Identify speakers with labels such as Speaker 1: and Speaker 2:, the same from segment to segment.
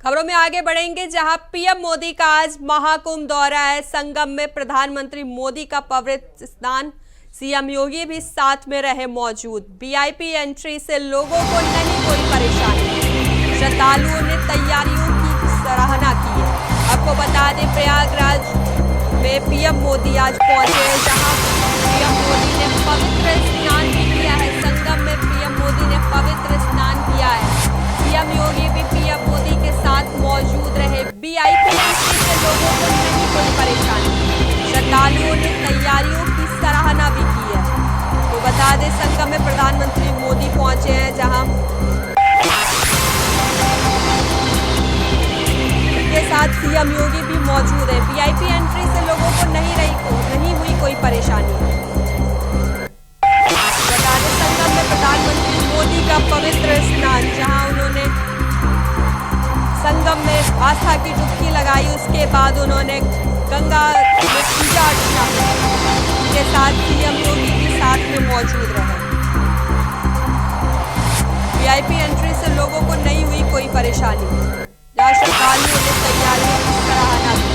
Speaker 1: खबरों में आगे बढ़ेंगे, जहां पीएम मोदी का आज महाकुंभ दौरा है। संगम में प्रधानमंत्री मोदी का पवित्र स्नान, सीएम योगी भी साथ में रहे मौजूद। वीआईपी एंट्री से लोगों को नहीं कोई परेशानी, श्रद्धालुओं ने तैयारियों की सराहना की है। आपको बता दें, प्रयागराज में पीएम मोदी आज पहुंचे हैं, जहां पीएम मोदी ने पवित्र स्नान भी किया है। संगम में पीएम मोदी ने पवित्र स्नान किया है। सीएम योगी भी पीएम मोदी के साथ मौजूद रहे। वीआईपी एंट्री से लोगों को नहीं कोई परेशानी, श्रद्धालुओं ने तैयारियों की सराहना भी की है। तो बता दें, संगम में प्रधानमंत्री मोदी पहुंचे हैं, जहां उनके साथ सीएम योगी भी मौजूद है। वीआईपी एंट्री से लोगों को नहीं हुई कोई परेशानी। बता दें, संगम में प्रधानमंत्री मोदी का पवित्र स्नान, जहां उन्होंने संगम में आस्था की डुबकी लगाई, उसके बाद उन्होंने गंगा में पूजा अर्चना के साथ सीएम योगी भी साथ में मौजूद रहे। वीआईपी एंट्री से लोगों को नहीं हुई कोई परेशानी, जहां श्रद्धालुओं ने तैयारियों की सराहना की।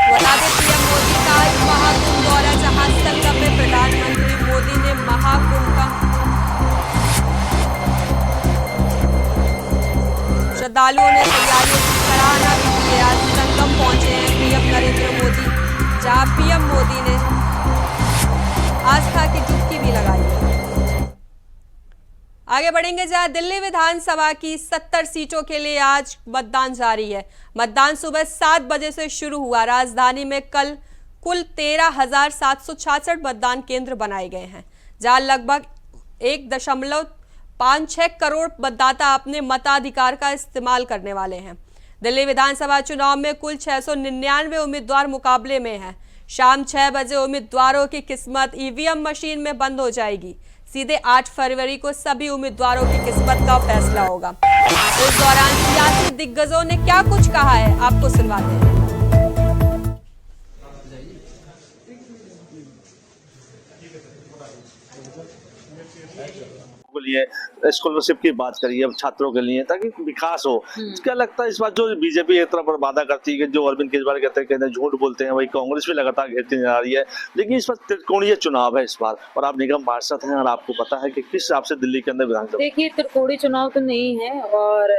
Speaker 1: बता दें, पीएम मोदी का आज महाकुंभ दौरा, जहां संगम में प्रधानमंत्री मोदी ने महाकुंभ का श्रद्धालुओं ने तैयारियों की सराहना भी की है। आज संगम पहुंचे हैं पीएम नरेंद्र मोदी, जहां पीएम मोदी ने आस्था की डुबकी भी लगाई है। आगे बढ़ेंगे, जहां दिल्ली विधानसभा की 70 सीटों के लिए आज मतदान जारी है। मतदान सुबह 7 बजे से शुरू हुआ। राजधानी में कल कुल 13,766 मतदान केंद्र बनाए गए हैं, जहां लगभग 1.56 करोड़ मतदाता अपने मताधिकार का इस्तेमाल करने वाले हैं। दिल्ली विधानसभा चुनाव में कुल 699 उम्मीदवार मुकाबले में हैं। शाम 6 बजे उम्मीदवारों की किस्मत ईवीएम मशीन में बंद हो जाएगी। सीधे 8 फरवरी को सभी उम्मीदवारों की किस्मत का फैसला होगा। इस दौरान सियासी दिग्गजों ने क्या कुछ कहा है, आपको सुनवाते हैं।
Speaker 2: लिए स्कॉलरशिप की बात करिए, अब छात्रों के लिए, ताकि विकास हो। क्या लगता है इस बार जो बीजेपी एक तरफ वादा करती है कि जो अरविंद केजरीवाल कहते हैं झूठ बोलते हैं, वही कांग्रेस भी लगातार घेरती नजर आ रही है, लेकिन इस बार त्रिकोणीय चुनाव है इस बार, और आप निगम पार्षद हैं और आपको पता है कि किस हिसाब से दिल्ली के अंदर विधानसभा।
Speaker 3: देखिए, त्रिकोणीय चुनाव तो नहीं है, और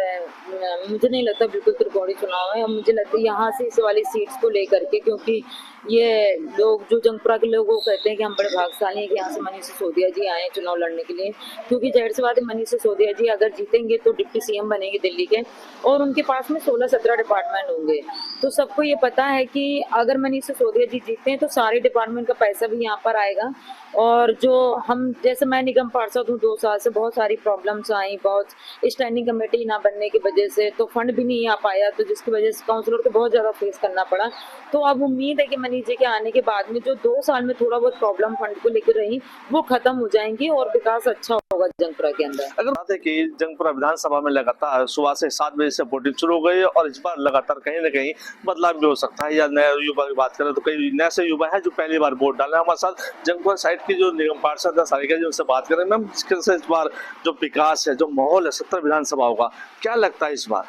Speaker 3: मुझे नहीं लगता बिल्कुल त्रिकोणीय चुनाव है। मुझे लगता है यहाँ से इस वाली सीट्स को लेकर के, क्योंकि ये लोग जो जंगपुरा के लोग वो कहते हैं कि हम बड़े भाग्यशाली हैं कि यहाँ से मनीष सिसोदिया जी आए चुनाव लड़ने के लिए, क्योंकि जाहिर सी बात है मनीष सिसोदिया जी अगर जीतेंगे तो डिप्टी सीएम बनेंगे दिल्ली के, और उनके पास में 16-17 डिपार्टमेंट होंगे। तो सबको ये पता है कि अगर मनीष सिसोदिया जी जीतते हैं तो सारे डिपार्टमेंट का पैसा भी यहाँ पर आएगा। और जो हम, जैसे मैं निगम पार्षद हूँ, 2 साल से बहुत सारी प्रॉब्लम्स आई, बहुत स्टैंडिंग कमेटी ना बनने की वजह से तो फंड भी नहीं आ पाया, तो जिसकी वजह से काउंसलर को बहुत ज्यादा फेस करना पड़ा। तो अब उम्मीद है कि मनीष जी के आने के बाद में जो 2 साल में थोड़ा बहुत प्रॉब्लम फंड को लेकर रही वो खत्म हो जाएंगी और विकास अच्छा होगा जंगपुरा के अंदर।
Speaker 2: अगर बात है कि जंगपुरा विधानसभा में लगातार सुबह से 7 बजे से वोटिंग शुरू हो गई है, और इस बार लगातार कहीं न कहीं बदलाव भी हो सकता है, या नए युवा की बात करें तो कई नए से युवा है जो पहली बार वोट डाले। हमारे साथ जंगपुरा साइड की जो निगम पार्षद है सारिका जी, उनसे बात करें। मैम, इस बार जो विकास है, जो माहौल है 70 विधानसभा होगा, क्या लगता है इस बार?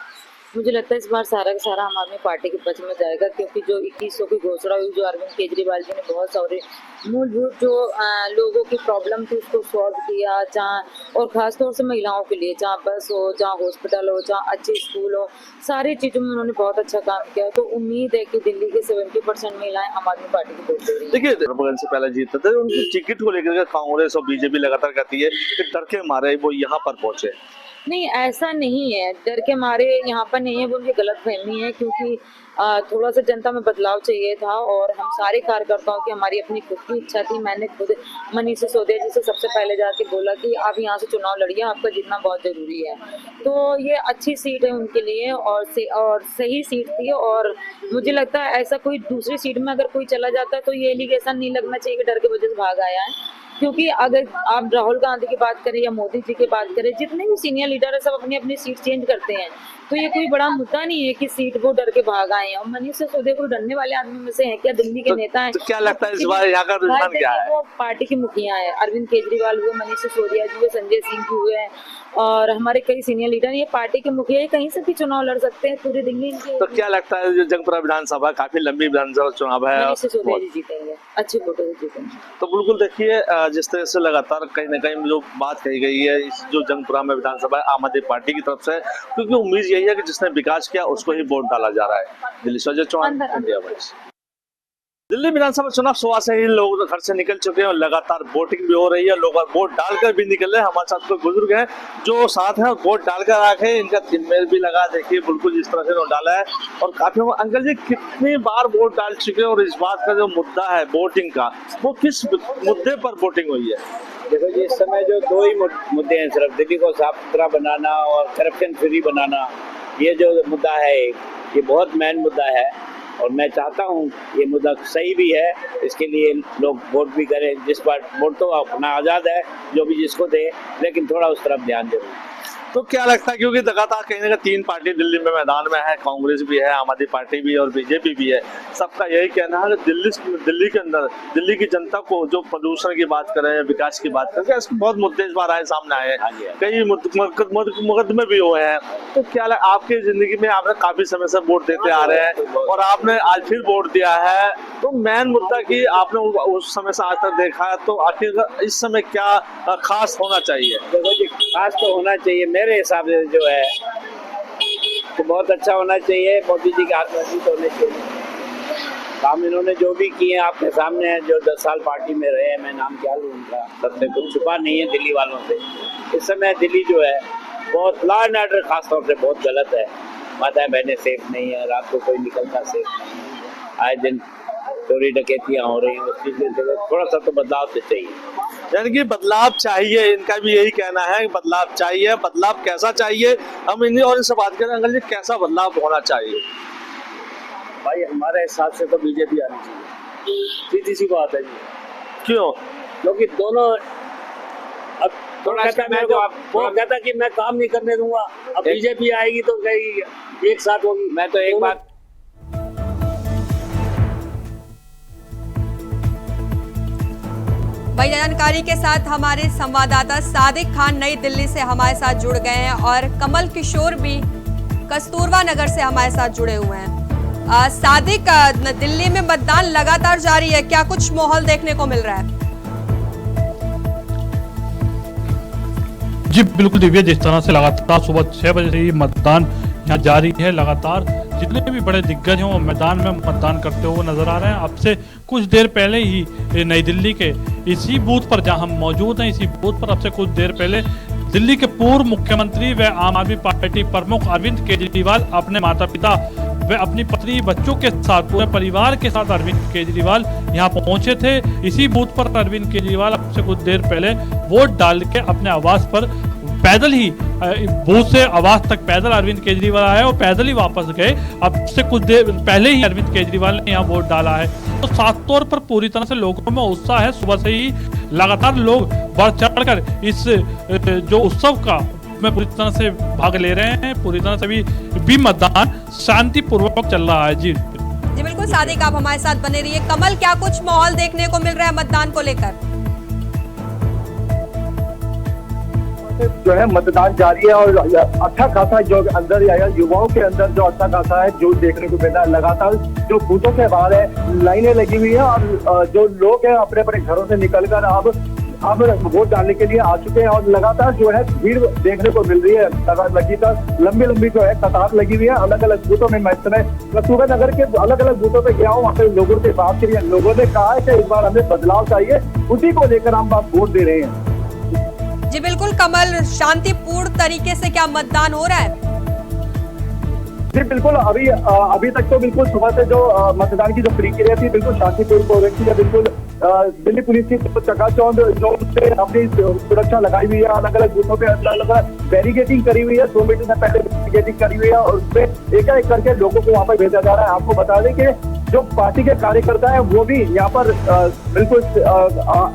Speaker 3: मुझे लगता है इस बार सारा का सारा आम आदमी पार्टी के पक्ष में जाएगा, क्योंकि जो 2100 की घोषणा हुई, जो अरविंद केजरीवाल जी ने बहुत सारे मूलभूत जो लोगों की प्रॉब्लम थी उसको सॉल्व किया, जहाँ और खासतौर से महिलाओं के लिए, जहाँ बस हो, जहाँ हॉस्पिटल हो, जहाँ अच्छे स्कूल हो, सारी चीजों में उन्होंने बहुत अच्छा काम किया। तो उम्मीद है कि दिल्ली के 70% महिलाएं आम आदमी पार्टी को वोट दे रही हैं।
Speaker 2: देखिए, से पहले जीतते थे, उनकी टिकट को लेकर कांग्रेस और बीजेपी लगातार कहती है कि डर के मारे वो यहाँ पर पहुंचे।
Speaker 3: नहीं, ऐसा नहीं है, डर के मारे यहाँ पर नहीं है, वो उनकी गलतफहमी है, क्योंकि थोड़ा सा जनता में बदलाव चाहिए था, और हम सारे कार्यकर्ताओं की हमारी अपनी खुद की इच्छा थी। मैंने खुद मनीष सिसोदिया जी से सबसे पहले जाके बोला कि आप यहाँ से चुनाव लड़िए, आपका जीतना बहुत जरूरी है। तो ये अच्छी सीट है उनके लिए, और सही सीट थी, और मुझे लगता है ऐसा कोई दूसरी सीट में अगर कोई चला जाता है तो ये एलिगेशन नहीं लगना चाहिए कि डर के वजह से भाग आया है। क्योंकि अगर आप राहुल गांधी की बात करें या मोदी जी की बात करें, जितने भी सीनियर लीडर है सब अपनी अपनी सीट चेंज करते हैं, तो ये कोई बड़ा मुद्दा नहीं है कि सीट वो डर के भाग आए हैं। और मनीष सिसोदिया कोई डरने वाले आदमी में से है क्या? दिल्ली के नेता हैं।
Speaker 2: तो क्या लगता है इस बार यहाँ का रुझान क्या है?
Speaker 3: वो पार्टी की मुखिया है, अरविंद केजरीवाल हुए, मनीष सिसोदिया जी हुए, संजय सिंह जी हुए हैं, और हमारे कई सीनियर लीडर, ये पार्टी के मुखिया कहीं से भी चुनाव लड़ सकते हैं, पूरी दिल्ली इनके।
Speaker 2: तो क्या लगता है जो जंगपुरा विधानसभा काफी लंबी विधानसभा चुनाव है,
Speaker 3: मनीष सिसोदिया जी जीतेंगे, अच्छे वोटों से जीतेंगे।
Speaker 2: तो बिल्कुल देखिए जिस तरह से लगातार कहीं ना कहीं जो बात कही गई है इस जो जंगपुरा में विधानसभा आम आदमी पार्टी की तरफ से, क्योंकि उम्मीद यही है कि जिसने विकास किया उसको ही वोट डाला जा रहा है। दिल्ली से अजय चौहान, इंडिया वॉइस। दिल्ली विधानसभा चुनाव सुबह से ही लोग घर से निकल चुके हैं और लगातार वोटिंग भी हो रही है, लोग वोट डालकर भी निकले। हमारे साथ कोई बुजुर्ग हैं जो साथ हैं, वोट डालकर आके इनका तिनमेल भी लगा, देखिए बिल्कुल जिस तरह से उन्होंने डाला है। और काफी अंकल जी कितनी बार वोट डाल चुके हैं और इस बात का जो मुद्दा है वोटिंग का, वो किस मुद्दे पर वोटिंग हुई है?
Speaker 4: देखो जी, इस समय जो दो ही मुद्दे हैं, सिर्फ दिल्ली को साफ सुथरा बनाना और करप्शन फ्री बनाना, ये जो मुद्दा है ये बहुत मेन मुद्दा है। और मैं चाहता हूँ ये मुद्दा सही भी है, इसके लिए लोग वोट भी करें। जिस पर वोट तो अपना आज़ाद है, जो भी जिसको दे, लेकिन थोड़ा उस तरफ ध्यान दें।
Speaker 2: तो क्या लगता है, क्योंकि लगातार कहीं ना कहीं तीन पार्टी दिल्ली में मैदान में है, कांग्रेस भी है, आम आदमी पार्टी भी है और बीजेपी भी है, सबका यही कहना है कि दिल्ली के अंदर दिल्ली की जनता को जो प्रदूषण की बात करें, विकास की बात करें, इसके बहुत मुद्दे इस बार आए सामने आए हैं, कई मुकदमे भी हुए हैं। तो क्या आपकी जिंदगी में आपने काफी समय से वोट देते आ रहे हैं और आपने आज फिर वोट दिया है, तो मेन मुद्दा की आपने उस समय से आज तक देखा है, तो आखिर इस समय क्या खास होना चाहिए?
Speaker 4: देखो जी, खास तो होना चाहिए मेरे हिसाब से जो है, तो बहुत अच्छा होना चाहिए। मोदी जी के हाथ मजबूत होने चाहिए। काम इन्होंने जो भी किए हैं आपके सामने है, जो 10 साल पार्टी में रहे हैं, मैं नाम क्या लूँ उनका, सबसे कुछ छुपा नहीं है दिल्ली वालों से। इस समय दिल्ली जो है बहुत लॉ एंड ऑर्डर खासतौर से बहुत गलत है। माताएं बहनें सेफ नहीं है, रात को कोई निकलता सेफ नहीं है, आए दिन चोरी डकैतियां हो रही हैं। उस चीज में थोड़ा सा तो बदलाव तो चाहिए,
Speaker 2: यानी कि बदलाव चाहिए, इनका भी यही कहना है कि बदलाव चाहिए। बदलाव कैसा चाहिए, हम इन्हीं और इनसे बात करें। अंकल जी, कैसा बदलाव होना चाहिए?
Speaker 4: भाई हमारे हिसाब से तो बीजेपी आनी चाहिए, सीधी सी बात है जी।
Speaker 2: क्यों?
Speaker 4: क्योंकि दोनों अब थोड़ा कहता कि मैं काम नहीं करने दूंगा, अब बीजेपी आएगी तो कहीं एक साथ होगी। मैं तो एक बात
Speaker 1: वही जानकारी के साथ हमारे संवाददाता सादिक खान नई दिल्ली से हमारे साथ जुड़ गए हैं और कमल किशोर भी कस्तूरबा नगर से हमारे साथ जुड़े हुए हैं। सादिक, दिल्ली में मतदान लगातार जारी है, क्या कुछ माहौल देखने को मिल रहा है?
Speaker 5: जी बिल्कुल दिव्या, जिस तरह से लगातार सुबह 6 बजे से ही मतदान यहाँ जारी है, लगातार जितने भी बड़े दिग्गज हैं वो मैदान में मतदान करते हुए नजर आ रहे हैं। अब से कुछ देर पहले ही नई दिल्ली के इसी बूथ पर जहां हम मौजूद हैं, इसी बूथ पर अब से कुछ देर पहले दिल्ली के पूर्व मुख्यमंत्री व आम आदमी पार्टी प्रमुख अरविंद केजरीवाल अपने माता पिता वे अपनी पत्नी बच्चों के साथ, पूरे परिवार के साथ अरविंद केजरीवाल यहाँ पहुंचे थे। इसी बूथ पर अरविंद केजरीवाल अब से कुछ देर पहले वोट डाल के अपने आवास पर पैदल ही बूथ से आवास तक पैदल अरविंद केजरीवाल आए और पैदल ही वापस गए। अब से कुछ देर पहले ही अरविंद केजरीवाल ने यहाँ वोट डाला है। तो साफ तौर पर पूरी तरह से लोगों में उत्साह है। सुबह से ही लगातार लोग बढ़ चढ़कर इस जो उत्सव का में पूरी तरह से भाग ले रहे हैं। पूरी तरह से भी मतदान शांतिपूर्वक चल रहा है। जी
Speaker 1: बिल्कुल सादिक, आप हमारे साथ बने रहिए। कमल, क्या कुछ माहौल देखने को मिल रहा है मतदान को लेकर?
Speaker 6: जो है मतदान जारी है और अच्छा खासा जो अंदर युवाओं के अंदर जो अच्छा खासा है जो देखने को मिला है। लगातार जो बूथों के बाहर है लाइनें लगी हुई है और जो लोग हैं अपने अपने घरों से निकलकर अब वोट डालने के लिए आ चुके हैं और लगातार जो है भीड़ देखने को मिल रही है। लगातार लंबी जो है कतार लगी हुई है अलग अलग बूथों में। मैं इस समय कस्तूरबा नगर के अलग अलग बूथों पे गया हूँ, वहाँ पे लोगों से बात करी है। लोगों ने कहा है कि इस बार हमें बदलाव चाहिए, उसी को लेकर हम वोट दे रहे हैं।
Speaker 1: जी बिल्कुल कमल, शांतिपूर्ण तरीके से क्या मतदान हो रहा है?
Speaker 6: जी बिल्कुल, अभी तक तो बिल्कुल सुबह से जो मतदान की जो प्रक्रिया थी बिल्कुल शांतिपूर्ण हो रही थी। बिल्कुल दिल्ली पुलिस की चकाचौंध जो अपनी सुरक्षा लगाई हुई है, अलग अलग बूथों पे अलग अलग बैरिकेडिंग करी हुई है। 2 मीटर से पहले बैरिकेडिंग करी हुई है और उसपे एक एक करके लोगों को वहाँ पर भेजा जा रहा है। आपको बता दें कि जो पार्टी के कार्यकर्ता है वो भी यहाँ पर बिल्कुल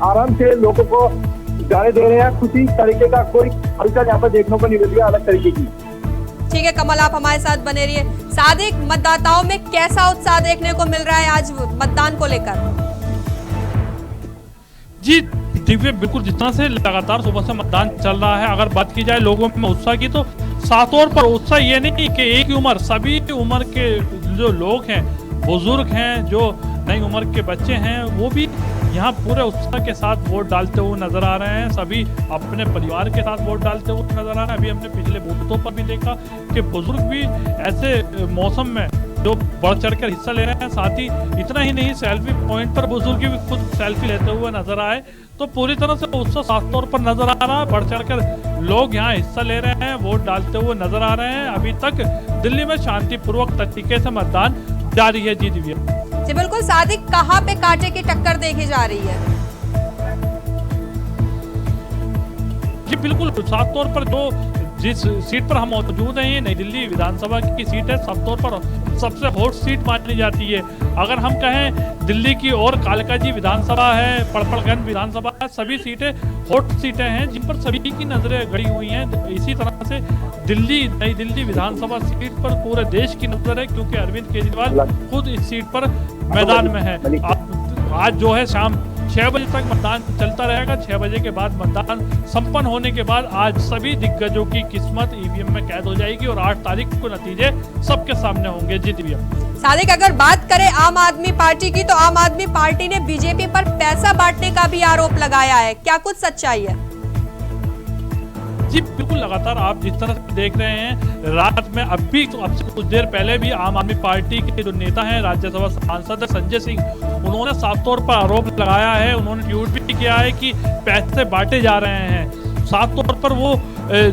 Speaker 6: आराम से लोगों को जाने दे रहे हैं। किसी तरीके का कोई हलचल यहाँ पर देखने को नहीं मिल रही है अलग तरीके की।
Speaker 1: ठीक है कमल, आप हमारे साथ बने रहिए। सादिक, मतदाताओं में कैसा उत्साह देखने को मिल रहा है आज मतदान को लेकर?
Speaker 5: जी दिव्य, बिल्कुल जिस तरह से लगातार सुबह से मतदान चल रहा है, अगर बात की जाए लोगों में उत्साह की, तो साफ तौर पर उत्साह ये नहीं कि एक ही उम्र, सभी उम्र के जो लोग हैं, बुजुर्ग हैं, जो नई उम्र के बच्चे हैं, वो भी यहाँ पूरे उत्साह के साथ वोट डालते हुए नजर आ रहे हैं। सभी अपने परिवार के साथ वोट डालते हुए नजर आ रहे हैं। अभी हमने पिछले बूथों पर भी देखा कि बुजुर्ग भी ऐसे मौसम में जो बढ़ चढ़कर हिस्सा ले रहे हैं। साथ ही इतना ही नहीं, सेल्फी पॉइंट पर बुजुर्ग भी खुद सेल्फी लेते हुए नजर आए। तो पूरी तरह से उत्साह साफ तौर पर नजर आ रहा है। बढ़ चढ़कर लोग यहाँ हिस्सा ले रहे हैं, वोट डालते हुए नजर आ रहे हैं। अभी तक दिल्ली में शांतिपूर्वक तरीके से मतदान जारी है। जी दिव्या।
Speaker 1: जी बिल्कुल सादिक, कहाँ पे कांटे की टक्कर देखी जा रही है?
Speaker 5: जी बिल्कुल, साफ तौर पर जो जिस सीट पर हम मौजूद हैं, ये नई दिल्ली विधानसभा की सीट है। साफ तौर पर सबसे हॉट सीट मानी जाती है। अगर हम कहें दिल्ली की और कालकाजी विधानसभा है, पड़पड़गंज विधानसभा है, सभी सीटें हॉट सीटें हैं जिन पर सभी की नजरें गड़ी हुई हैं। इसी तरह से नई दिल्ली विधानसभा सीट पर पूरे देश की नजर है, क्योंकि अरविंद केजरीवाल खुद इस सीट पर मैदान में है। आज जो है शाम 6 बजे तक मतदान चलता रहेगा। 6 बजे के बाद मतदान संपन्न होने के बाद आज सभी दिग्गजों की किस्मत ईवीएम में कैद हो जाएगी और 8 तारीख को नतीजे सबके सामने होंगे। जी दिव्या।
Speaker 1: सादिक, अगर बात करें आम आदमी पार्टी की, तो आम आदमी पार्टी ने बीजेपी पर पैसा बांटने का भी आरोप लगाया है। क्या कुछ सच्चाई है?
Speaker 5: जी बिल्कुल, लगातार आप जिस तरह से देख रहे हैं, रात में अब से कुछ देर पहले भी आम आदमी पार्टी के जो नेता हैं, राज्यसभा सांसद संजय सिंह, उन्होंने साफ तौर पर आरोप लगाया है। उन्होंने ट्वीट भी किया है कि पैसे बांटे जा रहे हैं। साफ तौर पर वो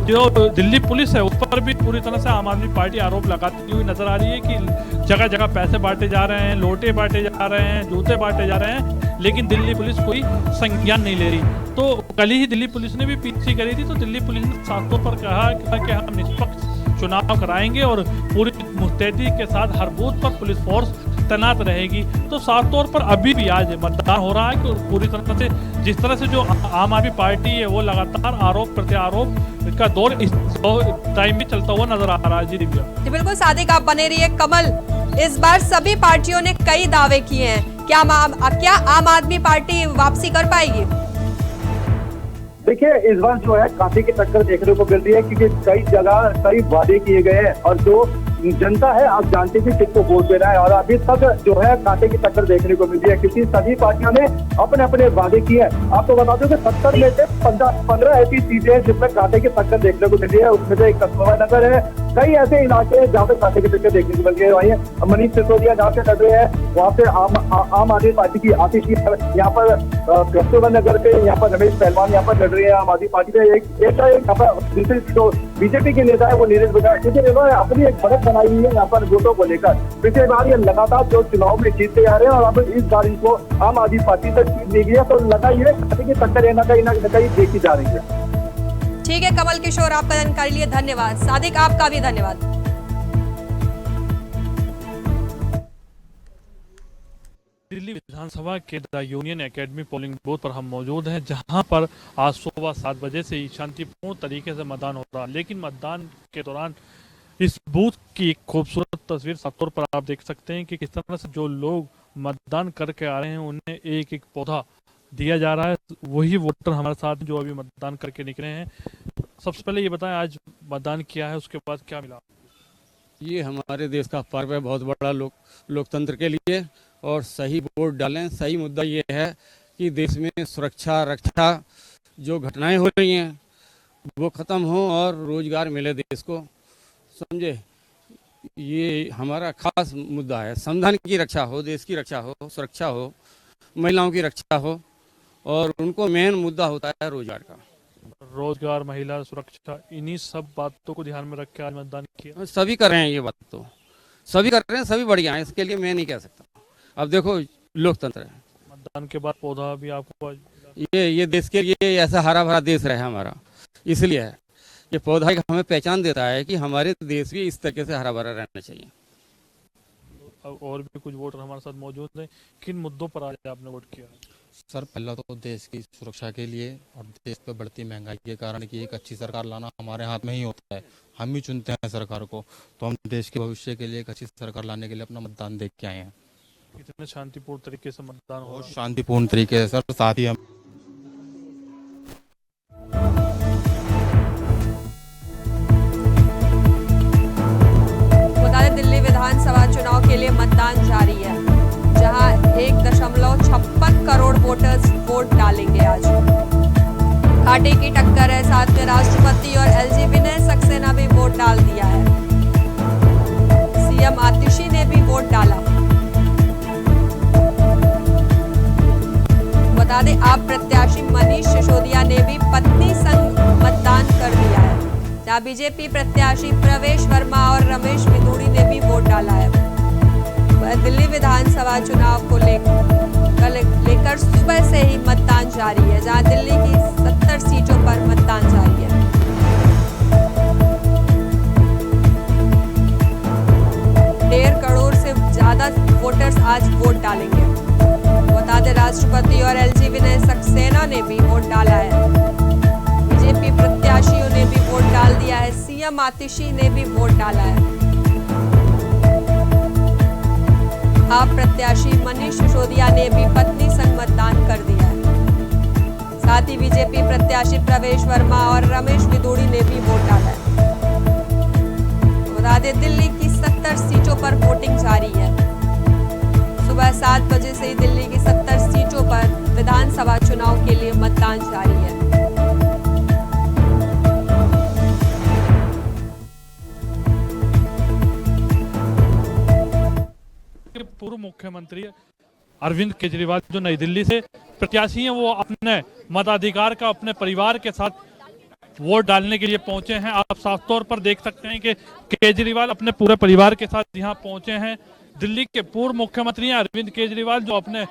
Speaker 5: जो दिल्ली पुलिस है उस पर भी पूरी तरह से आम आदमी पार्टी आरोप लगाती हुई नजर आ रही है कि जगह जगह पैसे बांटे जा रहे हैं, लोटे बांटे जा रहे हैं, जूते बांटे जा रहे हैं, लेकिन दिल्ली पुलिस कोई संज्ञान नहीं ले रही। तो कल ही दिल्ली पुलिस ने भी पीछे करी थी, तो दिल्ली पुलिस ने साफ तौर पर कहा कि हम निष्पक्ष चुनाव कराएंगे और पूरी मुस्तैदी के साथ हर बूथ पर पुलिस फोर्स तैनात रहेगी। तो साफ तौर पर अभी भी आज मतदान हो रहा है कि पूरी तरह से जिस तरह से जो आम आदमी पार्टी है वो लगातार आरोप प्रत्यारोप का दौर इस टाइम भी चलता हुआ नजर आ रहा है। जी दिव्या।
Speaker 1: जी बिल्कुल सादिक, आप बने रहिए। कमल, इस बार सभी पार्टियों ने कई दावे किए हैं, क्या आम आदमी पार्टी वापसी कर पाएगी?
Speaker 6: देखिए, इस बार जो है कांटे की टक्कर देखने को मिल रही है, क्योंकि कई जगह कई वादे किए गए हैं और जो जनता है आप जानते हैं किसको वोट देना है, और अभी तक जो है कांटे की टक्कर देखने को मिल रही है, क्योंकि सभी पार्टियों ने अपने अपने वादे किए हैं। आपको बता दूं कि 70 में से 15 ऐसी सीटें हैं जिसमें कांटे की टक्कर देखने को मिल रही है। उसमें से एक कस्तूरबा नगर है। कई ऐसे इलाके हैं जहाँ पे कांटे की टक्कर देखने को मिल रही है। वहीं मनीष सिसोदिया जहाँ से लड़ रहे हैं, वहाँ पे आम आदमी पार्टी की आतिश यहाँ पर कस्तूरबा नगर पे, यहाँ पर रमेश पहलवान यहाँ पर लड़ रहे हैं आम आदमी पार्टी में। दूसरी जो बीजेपी के नेता है वो नीरज बजाज, क्योंकि इन्होंने अपनी एक बढ़त बनाई हुई है यहाँ पर वोटों को लेकर। पिछले बार ये लगातार जो चुनाव में जीतते आ रहे हैं और अब इस बार इनको आम आदमी पार्टी तक सीट दी गई है, तो लगा ये कांटे की टक्कर कहीं देखी जा रही है।
Speaker 1: ठीक है कमल किशोर, आपका जानकारी लिए धन्यवाद। सादिक, आपका भी धन्यवाद।
Speaker 5: दिल्ली विधानसभा के the union academy polling booth पर हम मौजूद हैं, जहां पर आज सुबह 7 बजे से ही शांतिपूर्ण तरीके से मतदान हो रहा है। लेकिन मतदान के दौरान इस बूथ की एक खूबसूरत तस्वीर साफ तौर पर आप देख सकते हैं कि किस तरह से जो लोग मतदान करके आ रहे हैं उन्हें एक एक पौधा दिया जा रहा है। वही वोटर हमारे साथ जो अभी मतदान करके निकले हैं। सबसे पहले ये बताएं, आज मतदान किया है, उसके बाद क्या मिला?
Speaker 7: ये हमारे देश का पर्व है, बहुत बड़ा लोकतंत्र के लिए, और सही वोट डालें। सही मुद्दा ये है कि देश में सुरक्षा रक्षा जो घटनाएं हो रही हैं वो ख़त्म हो और रोजगार मिले देश को, समझे। ये हमारा खास मुद्दा है। संविधान की रक्षा हो, देश की रक्षा हो, सुरक्षा हो, महिलाओं की रक्षा हो, और उनको मेन मुद्दा होता है रोजगार का।
Speaker 5: रोजगार, महिला सुरक्षा, इन्हीं सब बातों को ध्यान में रख के आज मतदान किया।
Speaker 7: सभी कर रहे हैं, ये बात तो सभी कर रहे हैं, सभी बढ़िया हैं, इसके लिए मैं नहीं कह सकता। अब देखो, लोकतंत्र है।
Speaker 5: मतदान के बाद पौधा भी आपको आज
Speaker 7: ये देश के लिए ऐसा हरा भरा देश रहे हमारा, इसलिए है ये पौधा हमें पहचान देता है कि हमारे देश भी इस तरीके से हरा भरा रहना चाहिए।
Speaker 5: और भी कुछ वोटर हमारे साथ मौजूद हैं। किन मुद्दों पर आज आपने वोट किया?
Speaker 7: सर पहला तो देश की सुरक्षा के लिए और देश पे बढ़ती महंगाई के कारण कि एक अच्छी सरकार लाना हमारे हाथ में ही होता है, हम ही चुनते हैं सरकार को, तो हम देश के भविष्य के लिए एक अच्छी सरकार लाने के लिए अपना मतदान देख के आए हैं।
Speaker 5: कितने शांतिपूर्ण तरीके से मतदान हो?
Speaker 7: शांतिपूर्ण तरीके से सर, साथ ही हम
Speaker 1: बता दें दिल्ली विधानसभा चुनाव के लिए मतदान जारी है, जहां 1.56 करोड़ वोटर्स वोट डालेंगे। आज घाटे की टक्कर है, साथ में राष्ट्रपति और एलजी विनय सक्सेना भी वोट डाल दिया है। सीएम आतिशी ने भी वोट डाला। बता दें आप प्रत्याशी मनीष सिसोदिया ने भी पत्नी संग मतदान कर दिया है, जहां बीजेपी प्रत्याशी प्रवेश वर्मा और रमेश विदुड़ी ने भी वोट डाला है। दिल्ली विधानसभा चुनाव को लेकर सुबह से ही मतदान जारी है, जहां दिल्ली की 70 सीटों पर मतदान जारी है। डेढ़ करोड़ से ज्यादा वोटर्स आज वोट डालेंगे। बता दें राष्ट्रपति और एलजी विनय सक्सेना ने भी वोट डाला है। बीजेपी प्रत्याशियों ने भी वोट डाल दिया है। सीएम आतिशी ने भी वोट डाला है। आप प्रत्याशी मनीष सिसोदिया ने भी पत्नी संग मतदान कर दिया है। साथ ही बीजेपी प्रत्याशी प्रवेश वर्मा और रमेश विदुड़ी ने भी वोट डाला है। बता दें दिल्ली की 70 सीटों पर वोटिंग जारी है। सुबह 7 बजे से ही दिल्ली की 70 सीटों पर विधानसभा चुनाव के लिए मतदान जारी है।
Speaker 5: पूर्व मुख्यमंत्री अरविंद केजरीवाल जो नई दिल्ली से प्रत्याशी हैं, वो अपने मताधिकार का अपने परिवार के साथ वोट डालने के लिए पहुंचे हैं। आप साफ तौर पर देख सकते हैं कि केजरीवाल अपने पूरे परिवार के साथ यहाँ पहुंचे हैं। दिल्ली के पूर्व मुख्यमंत्री हैं अरविंद केजरीवाल, जो अपने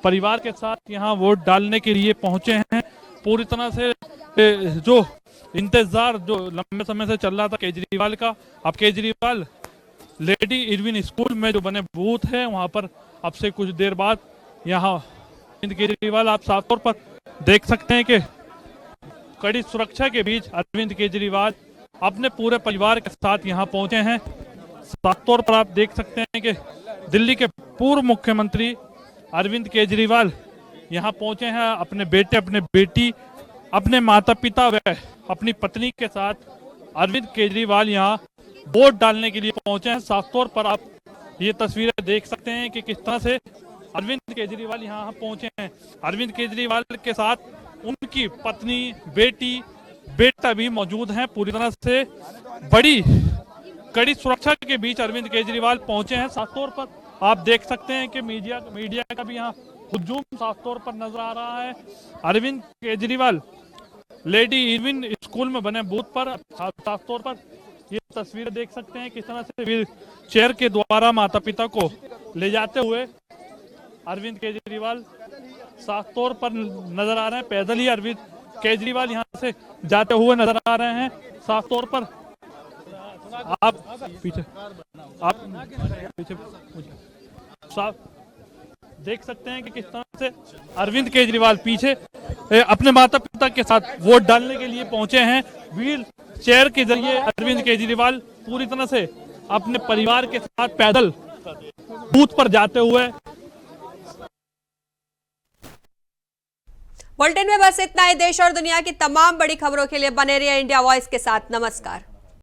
Speaker 5: परिवार के साथ यहाँ वोट डालने के लिए पहुंचे हैं। पूरी तरह से जो इंतजार जो लंबे समय से चल रहा था केजरीवाल का, अब केजरीवाल लेडी इरविन स्कूल में जो बने बूथ है, वहां पर अब से कुछ देर बाद यहाँ अरविंद केजरीवाल, आप साफ तौर पर देख सकते हैं कि कड़ी सुरक्षा के बीच अरविंद केजरीवाल अपने पूरे परिवार के साथ यहाँ पहुंचे हैं। साफ तौर पर आप देख सकते हैं कि दिल्ली के पूर्व मुख्यमंत्री अरविंद केजरीवाल यहाँ पहुंचे हैं अपने बेटे, अपने बेटी, अपने माता पिता व अपनी पत्नी के साथ। अरविंद केजरीवाल यहाँ वोट डालने के लिए पहुंचे हैं। साफ तौर पर आप ये तस्वीरें देख सकते हैं कि किस तरह से अरविंद केजरीवाल यहाँ पहुंचे हैं। अरविंद केजरीवाल के साथ उनकी पत्नी, बेटी, बेटा भी मौजूद हैं। पूरी तरह से बड़ी कड़ी सुरक्षा के बीच अरविंद केजरीवाल पहुंचे हैं। साफ तौर पर आप देख सकते हैं कि मीडिया का भी यहाँ हुजूम साफ तौर पर नजर आ रहा है। Arvind Kejriwal Lady Irwin school में बने बूथ पर साफ तौर पर ये तस्वीरें देख सकते हैं किस तरह से व्हील चेयर के द्वारा माता पिता को ले जाते हुए अरविंद केजरीवाल साफ तौर पर नजर आ रहे हैं। पैदल ही अरविंद केजरीवाल यहाँ से जाते हुए नजर आ रहे हैं। साफ तौर पर आप पीछे साफ देख सकते हैं कि किस तरह से अरविंद केजरीवाल पीछे अपने माता पिता के साथ वोट डालने के लिए पहुंचे हैं। व्हील चेयर के जरिए अरविंद केजरीवाल पूरी तरह से अपने परिवार के साथ पैदल बूथ पर जाते हुए।
Speaker 1: बुलेटिन में बस इतना ही। देश और दुनिया की तमाम बड़ी खबरों के लिए बने रहिए इंडिया वॉइस के साथ। नमस्कार।